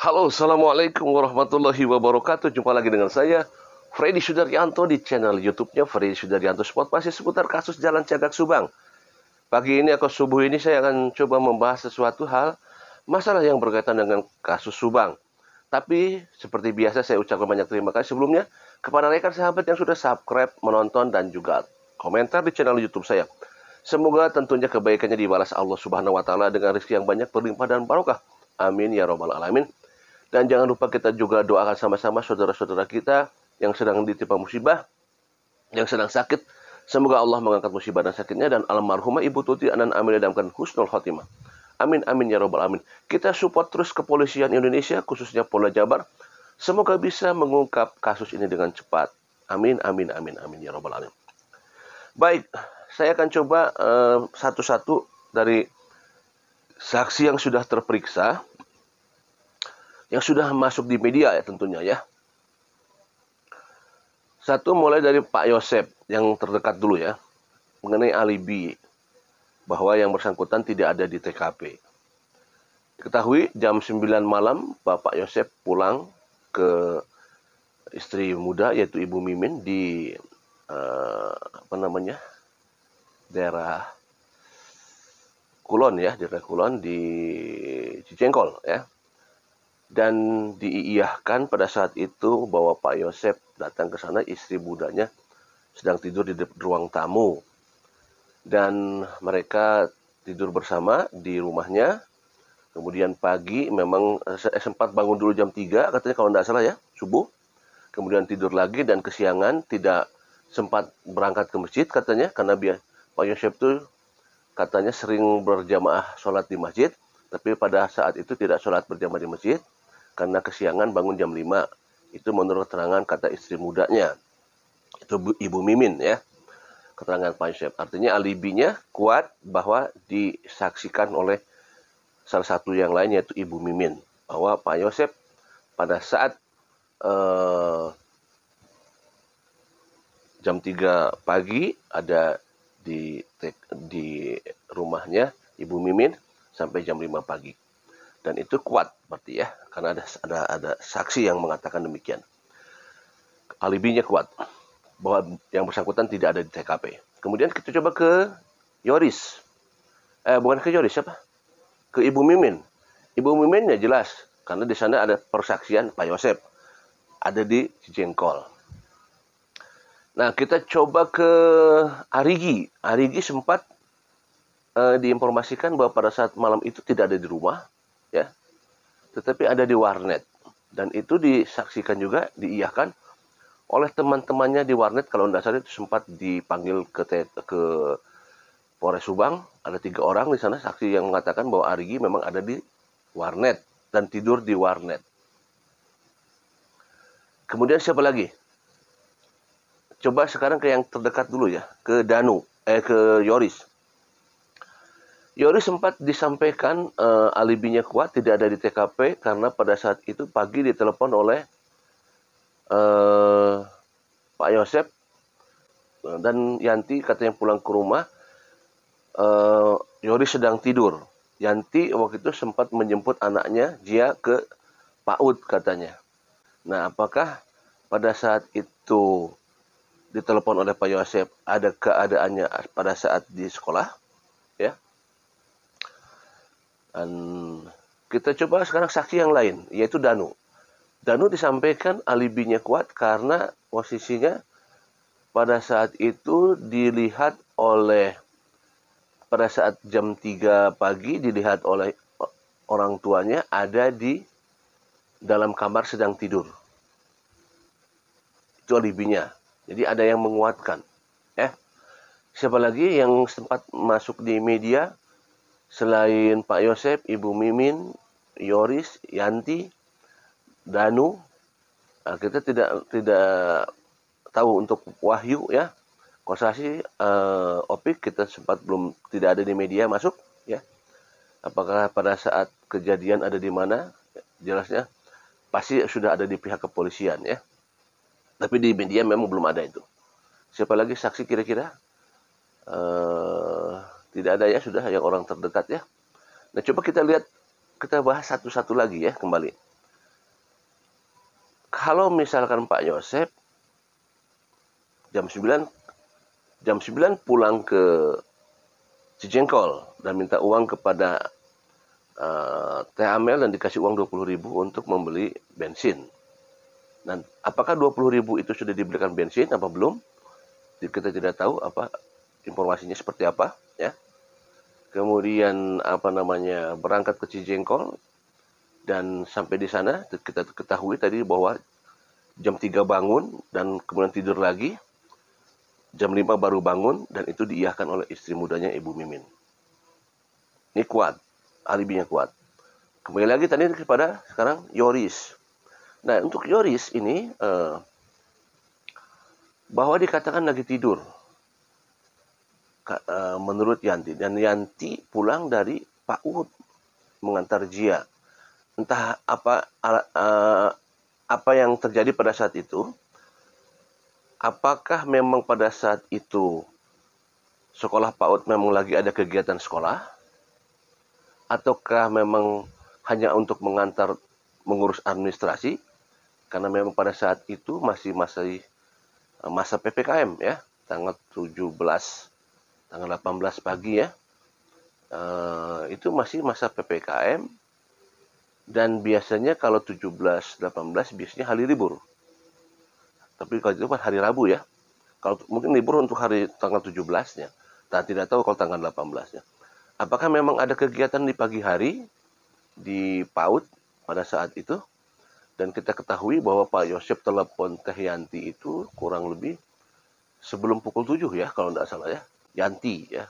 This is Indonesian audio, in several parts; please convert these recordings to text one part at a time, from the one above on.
Halo, Assalamualaikum warahmatullahi wabarakatuh. Jumpa lagi dengan saya, Freddy Sudaryanto di channel YouTube-nya Freddy Sudaryanto Sport, masih seputar kasus Jalan Cagak Subang. Pagi ini atau subuh ini saya akan coba membahas sesuatu hal, masalah yang berkaitan dengan kasus Subang. Tapi seperti biasa saya ucapkan banyak terima kasih sebelumnya kepada rekan sahabat yang sudah subscribe, menonton, dan juga komentar di channel YouTube saya. Semoga tentunya kebaikannya dibalas Allah Subhanahu wa Ta'ala dengan rezeki yang banyak, berlimpah dan barokah. Amin ya Rabbal 'Alamin. Dan jangan lupa kita juga doakan sama-sama saudara-saudara kita yang sedang ditimpa musibah, yang sedang sakit. Semoga Allah mengangkat musibah dan sakitnya, dan almarhumah Ibu Tuti Anan Amin dalamkan husnul khotimah. Amin amin ya robbal alamin. Kita support terus kepolisian Indonesia, khususnya Polda Jabar. Semoga bisa mengungkap kasus ini dengan cepat. Amin amin amin amin ya robbal alamin. Baik, saya akan coba satu-satu dari saksi yang sudah terperiksa, yang sudah masuk di media ya tentunya ya. Satu mulai dari Pak Yosep yang terdekat dulu ya, mengenai alibi bahwa yang bersangkutan tidak ada di TKP. Diketahui jam 9 malam Bapak Yosep pulang ke istri muda yaitu Ibu Mimin di daerah Kulon ya, daerah Kulon di Cicengkol ya. Dan diiyahkan pada saat itu bahwa Pak Yosep datang ke sana, istri mudanya sedang tidur di ruang tamu. Dan mereka tidur bersama di rumahnya. Kemudian pagi memang sempat bangun dulu jam 3 katanya kalau tidak salah ya, subuh. Kemudian tidur lagi dan kesiangan tidak sempat berangkat ke masjid katanya, karena Pak Yosep itu katanya sering berjamaah sholat di masjid. Tapi pada saat itu tidak sholat berjamaah di masjid karena kesiangan bangun jam 5. Itu menurut keterangan kata istri mudanya. Itu Ibu Mimin ya. Keterangan Pak Yosep. Artinya alibinya kuat bahwa disaksikan oleh salah satu yang lain yaitu Ibu Mimin. Bahwa Pak Yosep pada saat jam 3 pagi ada di rumahnya Ibu Mimin sampai jam 5 pagi. Dan itu kuat berarti ya, karena ada saksi yang mengatakan demikian. Alibinya kuat bahwa yang bersangkutan tidak ada di TKP. Kemudian kita coba ke Yoris. Bukan ke Yoris, siapa? Ke Ibu Mimin. Ibu Mimin ya jelas, karena di sana ada persaksian Pak Yosep. Ada di Cicengkol. Nah, kita coba ke Arigi. Arigi sempat diinformasikan bahwa pada saat malam itu tidak ada di rumah, ya, tetapi ada di warnet. Dan itu disaksikan juga, diiyahkan oleh teman-temannya di warnet. Kalau tidak salah itu sempat dipanggil ke Polres Subang. Ada 3 orang di sana saksi yang mengatakan bahwa Arigi memang ada di warnet dan tidur di warnet. Kemudian siapa lagi? Coba sekarang ke yang terdekat dulu ya, ke ke Yoris. Yoris sempat disampaikan alibinya kuat, tidak ada di TKP karena pada saat itu pagi ditelepon oleh Pak Yosep dan Yanti, katanya pulang ke rumah. Yoris sedang tidur. Yanti waktu itu sempat menjemput anaknya Jia ke PAUD katanya. Nah, apakah pada saat itu ditelepon oleh Pak Yosep ada keadaannya pada saat di sekolah? Ya. Dan kita coba sekarang saksi yang lain, yaitu Danu. Danu disampaikan alibinya kuat karena posisinya pada saat itu dilihat oleh, pada saat jam 3 pagi dilihat oleh orang tuanya ada di dalam kamar sedang tidur. Itu alibinya. Jadi ada yang menguatkan. Siapa lagi yang sempat masuk di media? Selain Pak Yosep, Ibu Mimin, Yoris, Yanti, Danu, kita tidak tahu untuk Wahyu ya. Kosasi, Opik kita sempat tidak ada di media masuk ya. Apakah pada saat kejadian ada di mana? Jelasnya pasti sudah ada di pihak kepolisian ya. Tapi di media memang belum ada itu. Siapa lagi saksi kira-kira? Tidak ada ya, sudah yang orang terdekat ya. Nah, coba kita lihat, kita bahas satu-satu lagi ya kembali. kalau misalkan Pak Yosep jam 9 pulang ke Cijengkol dan minta uang kepada Teh Amel dan dikasih uang 20.000 untuk membeli bensin. Dan apakah 20.000 itu sudah dibelikan bensin apa belum? Kita tidak tahu apa informasinya seperti apa, ya. Kemudian berangkat ke Cijengkol dan sampai di sana kita ketahui tadi bahwa jam 3 bangun dan kemudian tidur lagi. Jam 5 baru bangun dan itu diiyahkan oleh istri mudanya Ibu Mimin. Ini kuat, alibinya kuat. Kembali lagi tadi kepada sekarang Yoris. Nah, untuk Yoris ini bahwa dikatakan lagi tidur menurut Yanti, dan Yanti pulang dari PAUD mengantar Jia. Entah apa yang terjadi pada saat itu. Apakah memang pada saat itu sekolah PAUD memang lagi ada kegiatan sekolah, ataukah memang hanya untuk mengantar mengurus administrasi, karena memang pada saat itu masih masa PPKM, ya, tanggal 17, tanggal 18 pagi, ya, itu masih masa PPKM, dan biasanya kalau 17, 18 biasanya hari libur. Tapi kalau itu kan hari Rabu, ya. Kalau mungkin libur untuk hari tanggal 17-nya. Nah, tidak tahu kalau tanggal 18-nya. Apakah memang ada kegiatan di pagi hari di PAUD pada saat itu? Dan kita ketahui bahwa Pak Yosep telepon Teh Yanti itu kurang lebih sebelum pukul 7, ya, kalau tidak salah, ya. Yanti, ya.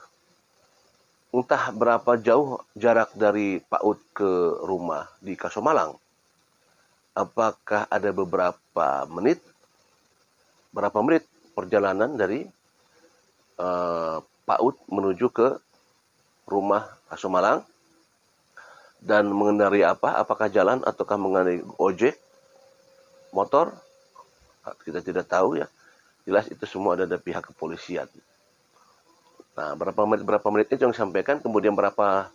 Entah berapa jauh jarak dari PAUD ke rumah di Kasomalang. Apakah ada berapa menit perjalanan dari PAUD menuju ke rumah Kasomalang, dan mengendarai apa? Apakah jalan ataukah mengendarai ojek, motor? Kita tidak tahu, ya. Jelas itu semua ada dari pihak kepolisian. Nah, berapa menit itu yang disampaikan. Kemudian berapa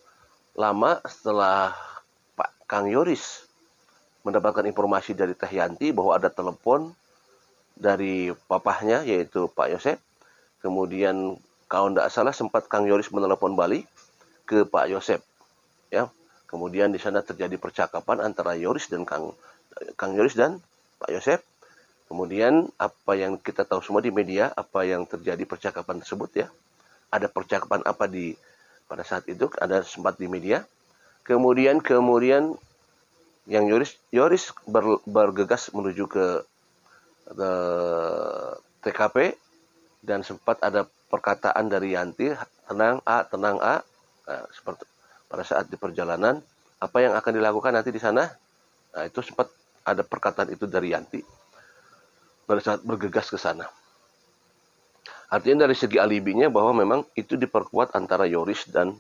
lama setelah Pak Kang Yoris mendapatkan informasi dari Teh Yanti bahwa ada telepon dari papahnya, yaitu Pak Yosep. Kemudian kalau tidak salah sempat Kang Yoris menelepon balik ke Pak Yosep, ya. Kemudian di sana terjadi percakapan antara Yoris dan Kang Yoris dan Pak Yosep. Kemudian apa yang kita tahu semua di media, apa yang terjadi percakapan tersebut, ya. Ada percakapan apa pada saat itu, ada sempat di media. Kemudian yang Yoris bergegas menuju ke TKP, dan sempat ada perkataan dari Yanti, tenang A. Nah, seperti pada saat di perjalanan, apa yang akan dilakukan nanti di sana? Nah, itu sempat ada perkataan itu dari Yanti pada saat bergegas ke sana. Artinya dari segi alibinya bahwa memang itu diperkuat antara Yoris dan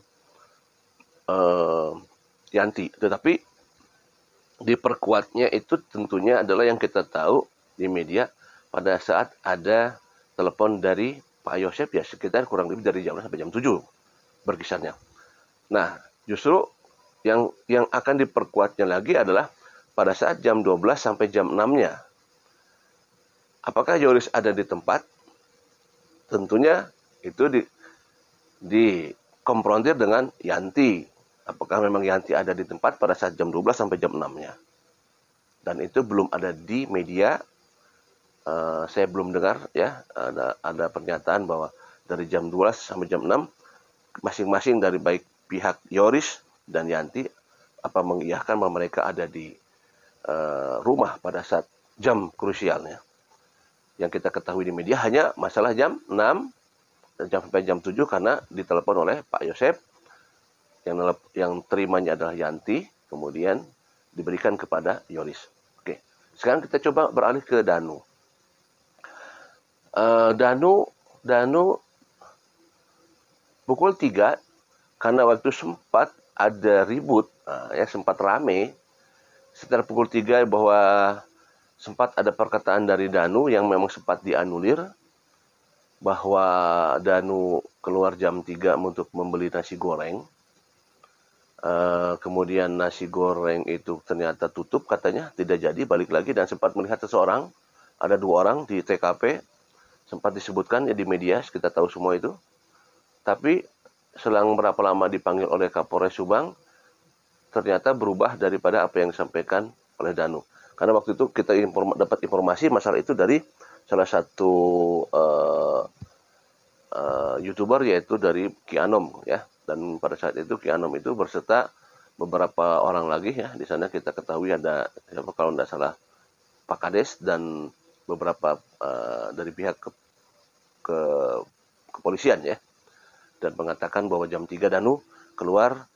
Yanti. Tetapi diperkuatnya itu tentunya adalah yang kita tahu di media pada saat ada telepon dari Pak Yosep, ya, sekitar kurang lebih dari jam 6 sampai jam 7 berkisarnya. Nah, justru yang akan diperkuatnya lagi adalah pada saat jam 12 sampai jam 6-nya. Apakah Yoris ada di tempat? Tentunya itu dikonfrontir dengan Yanti. Apakah memang Yanti ada di tempat pada saat jam 12 sampai jam 6-nya? Dan itu belum ada di media. Saya belum dengar, ya, ada pernyataan bahwa dari jam 12 sampai jam 6 masing-masing dari baik pihak Yoris dan Yanti apa mengiyakan bahwa mereka ada di rumah pada saat jam krusialnya. Yang kita ketahui di media hanya masalah jam 6 dan sampai jam 7 karena ditelepon oleh Pak Yosep, yang terimanya adalah Yanti, kemudian diberikan kepada Yoris. Oke, sekarang kita coba beralih ke Danu. Danu pukul 3, karena waktu sempat ada ribut, sempat rame sekitar pukul 3, bahwa sempat ada perkataan dari Danu yang memang sempat dianulir, bahwa Danu keluar jam 3 untuk membeli nasi goreng. Kemudian nasi goreng itu ternyata tutup katanya, tidak jadi, balik lagi dan sempat melihat seseorang, ada 2 orang di TKP, sempat disebutkan ya di media, kita tahu semua itu. Tapi selang berapa lama dipanggil oleh Kapolres Subang, ternyata berubah daripada apa yang disampaikan oleh Danu. Karena waktu itu kita dapat informasi masalah itu dari salah satu YouTuber, yaitu dari Ki Anom ya. Dan pada saat itu Ki Anom itu berserta beberapa orang lagi ya. Di sana kita ketahui ada siapa kalau tidak salah Pak Kades dan beberapa dari pihak ke kepolisian ya. Dan mengatakan bahwa jam 3 Danu keluar,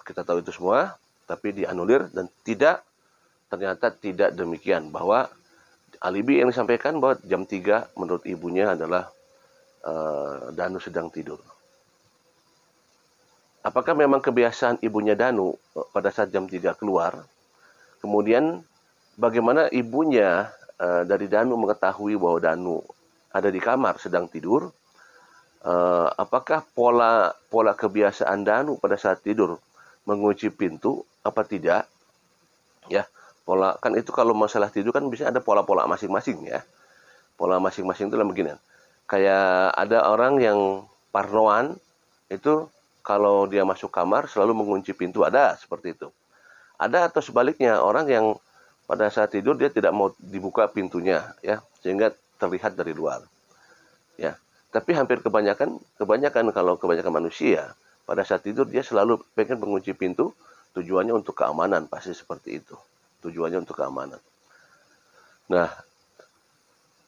kita tahu itu semua, tapi dianulir dan ternyata tidak demikian, bahwa alibi yang disampaikan bahwa jam 3 menurut ibunya adalah Danu sedang tidur. Apakah memang kebiasaan ibunya Danu pada saat jam 3 keluar? Kemudian bagaimana ibunya dari Danu mengetahui bahwa Danu ada di kamar sedang tidur? Apakah pola kebiasaan Danu pada saat tidur mengunci pintu apa tidak? Ya, pola kan itu kalau masalah tidur kan bisa ada pola-pola masing-masing ya. Pola masing-masing itu begini. Kayak ada orang yang parnoan itu kalau dia masuk kamar selalu mengunci pintu, ada seperti itu. Ada atau sebaliknya orang yang pada saat tidur dia tidak mau dibuka pintunya ya, sehingga terlihat dari luar. Ya. Tapi hampir kebanyakan kalau kebanyakan manusia pada saat tidur dia selalu pengen mengunci pintu, tujuannya untuk keamanan, pasti seperti itu. Tujuannya untuk keamanan. Nah,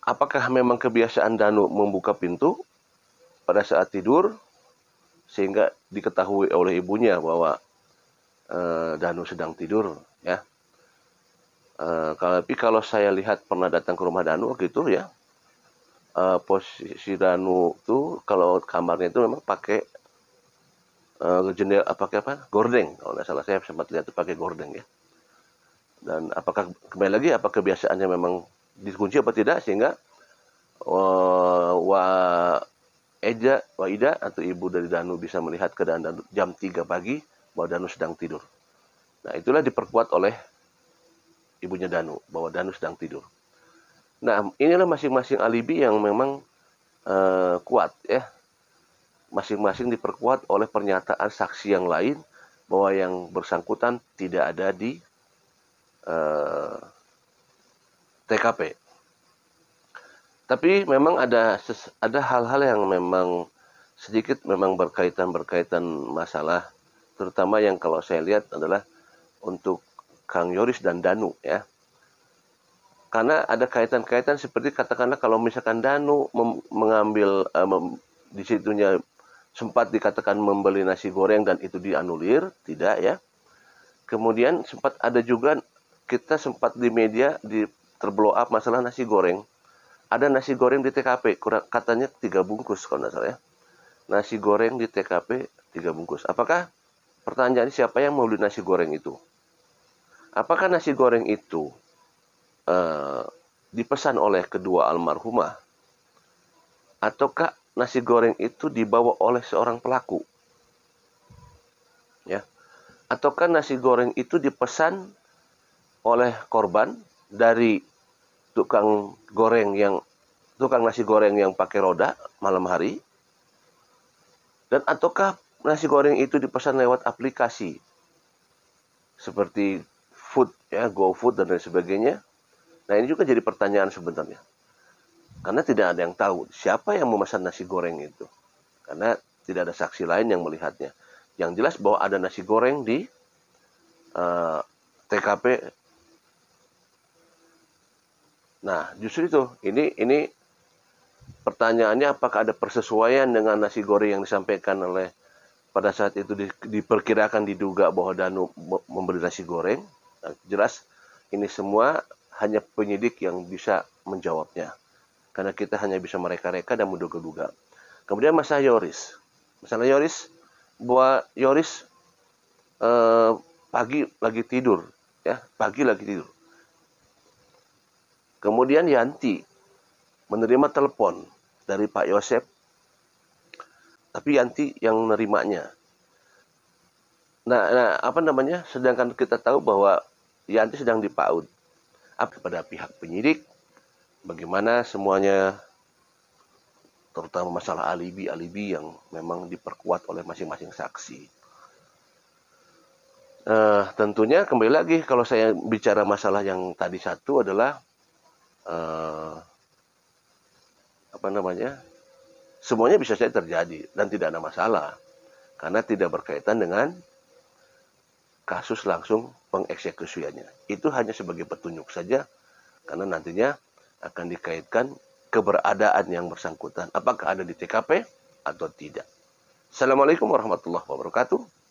apakah memang kebiasaan Danu membuka pintu pada saat tidur sehingga diketahui oleh ibunya bahwa Danu sedang tidur ya? Tapi kalau saya lihat pernah datang ke rumah Danu gitu ya, posisi Danu tuh kalau kamarnya itu memang pakai jendela, pakai apa? Gordeng. Kalau nggak salah saya sempat lihat tuh pakai gordeng ya. Dan apakah kembali lagi apa kebiasaannya memang dikunci apa tidak sehingga Waida atau ibu dari Danu bisa melihat keadaan Danu jam 3 pagi bahwa Danu sedang tidur. Nah, itulah diperkuat oleh ibunya Danu bahwa Danu sedang tidur. Nah, inilah masing-masing alibi yang memang kuat ya. Masing-masing diperkuat oleh pernyataan saksi yang lain bahwa yang bersangkutan tidak ada di TKP. Tapi memang ada hal-hal yang memang sedikit memang berkaitan masalah, terutama yang kalau saya lihat adalah untuk Kang Yoris dan Danu ya. Karena ada kaitan-kaitan seperti katakanlah kalau misalkan Danu mengambil di situnya sempat dikatakan membeli nasi goreng dan itu dianulir, tidak ya. Kemudian sempat ada juga kita sempat di media terblow up masalah nasi goreng. Ada nasi goreng di TKP, katanya 3 bungkus kalau nggak salah ya. Nasi goreng di TKP 3 bungkus. Apakah pertanyaan siapa yang mau beli nasi goreng itu? Apakah nasi goreng itu dipesan oleh kedua almarhumah? Ataukah nasi goreng itu dibawa oleh seorang pelaku? Ya. Ataukah nasi goreng itu dipesan oleh korban dari tukang nasi goreng yang pakai roda malam hari, dan ataukah nasi goreng itu dipesan lewat aplikasi seperti food ya, GoFood dan lain sebagainya. Nah, ini juga jadi pertanyaan sebenarnya, karena tidak ada yang tahu siapa yang memesan nasi goreng itu, karena tidak ada saksi lain yang melihatnya. Yang jelas bahwa ada nasi goreng di TKP. Nah, justru itu. Ini pertanyaannya, apakah ada persesuaian dengan nasi goreng yang disampaikan oleh pada saat itu diperkirakan diduga bahwa Danu membeli nasi goreng. Nah, jelas ini semua hanya penyidik yang bisa menjawabnya. Karena kita hanya bisa mereka-reka dan menduga-duga. Kemudian masalah Yoris. Bahwa Yoris pagi lagi tidur. Kemudian Yanti menerima telepon dari Pak Yosep, tapi Yanti yang menerimanya. apa namanya? Sedangkan kita tahu bahwa Yanti sedang dipaut. Apa kepada pihak penyidik, bagaimana semuanya, terutama masalah alibi-alibi yang memang diperkuat oleh masing-masing saksi. Tentunya kembali lagi kalau saya bicara masalah yang tadi satu adalah apa namanya? Semuanya bisa saja terjadi dan tidak ada masalah karena tidak berkaitan dengan kasus langsung pengeksekusiannya. Itu hanya sebagai petunjuk saja karena nantinya akan dikaitkan keberadaan yang bersangkutan. Apakah ada di TKP atau tidak. Assalamualaikum warahmatullahi wabarakatuh.